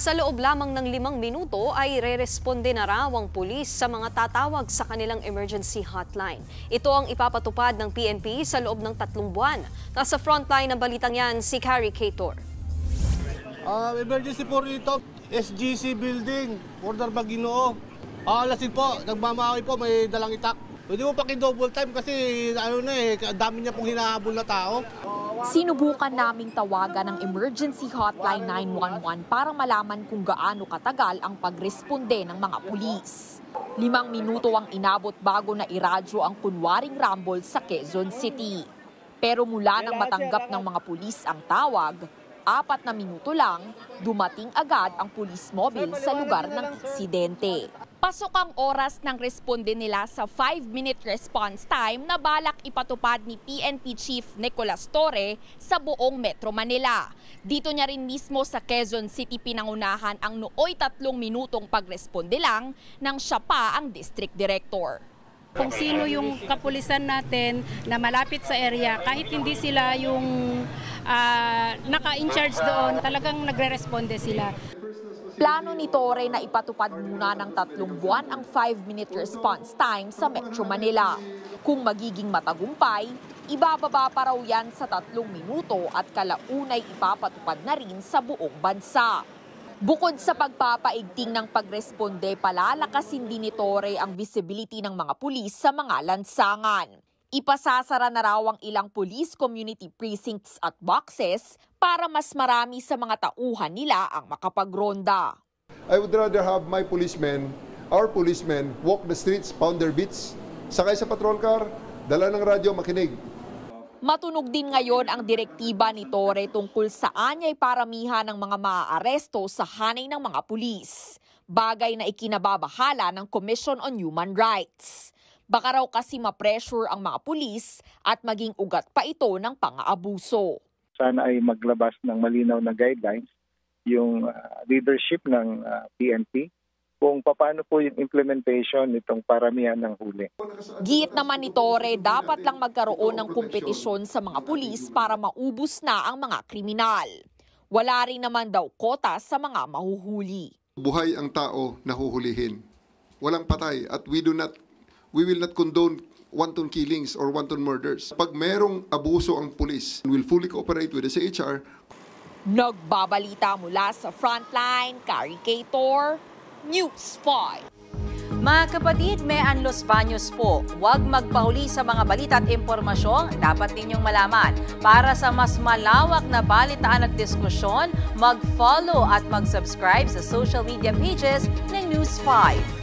Sa loob lamang ng 5 minuto ay re-responde na raw ang pulis sa mga tatawag sa kanilang emergency hotline. Ito ang ipapatupad ng PNP sa loob ng 3 buwan. Nasa frontline ng balitang yan si Carrie Cator. Emergency po rito, SGC building, Border Baginoo. Lasing po, nagmamaki po, may dalang itak. Pwede mo paki-double time kasi dami niya pong hinahabol na tao. Sinubukan naming tawagan ng emergency hotline 911 para malaman kung gaano katagal ang pagresponde ng mga pulis. 5 minuto ang inabot bago na iradyo ang kunwaring rumble sa Quezon City. Pero mula nang matanggap ng mga pulis ang tawag, 4 na minuto lang, dumating agad ang police mobile sa lugar ng aksidente. Pasok ang oras ng responde nila sa 5-minute response time na balak ipatupad ni PNP Chief Nicolas Torre sa buong Metro Manila. Dito niya rin mismo sa Quezon City pinangunahan ang nooy 3 minutong pagresponde lang nang siya pa ang District Director. Kung sino yung kapulisan natin na malapit sa area, kahit hindi sila yung naka-in-charge doon, talagang nagre-responde sila. Plano ni Torre na ipatupad muna ng 3 buwan ang 5-minute response time sa Metro Manila. Kung magiging matagumpay, ibababa pa raw yan sa 3 minuto at kalaunay ipapatupad na rin sa buong bansa. Bukod sa pagpapaigting ng pagresponde, palalakasin din ni Torre ang visibility ng mga pulis sa mga lansangan. Ipasasara na raw ang ilang police community precincts at boxes para mas marami sa mga tauhan nila ang makapagronda. I would rather have my policemen, our policemen, walk the streets, pound their beats, sakay sa patrol car, dala ng radyo, makinig. Matunog din ngayon ang direktiba ni Torre tungkol sa anyay paramihan ng mga maaaresto sa hanay ng mga pulis. Bagay na ikinababahala ng Commission on Human Rights. Baka raw kasi ma-pressure ang mga pulis at maging ugat pa ito ng pang-aabuso. Sana ay maglabas ng malinaw na guidelines yung leadership ng PNP kung paano po yung implementation nitong paramihan ng huli. Giit naman ni Torre, dapat lang magkaroon ng kompetisyon sa mga pulis para maubos na ang mga kriminal. Wala rin naman daw kota sa mga mahuhuli. Buhay ang tao na huhulihin. Walang patay at we will not condone wanton killings or wanton murders. Pag merong abuso ang pulis, we'll fully cooperate with the CHR. Nagbabalita mula sa Frontline, Carrie Cator, News 5. Mga kapatid, may Los Baños po. Huwag magpahuli sa mga balita at impormasyong dapat ninyong malaman. Para sa mas malawak na balitaan at diskusyon, mag-follow at mag-subscribe sa social media pages ng News 5.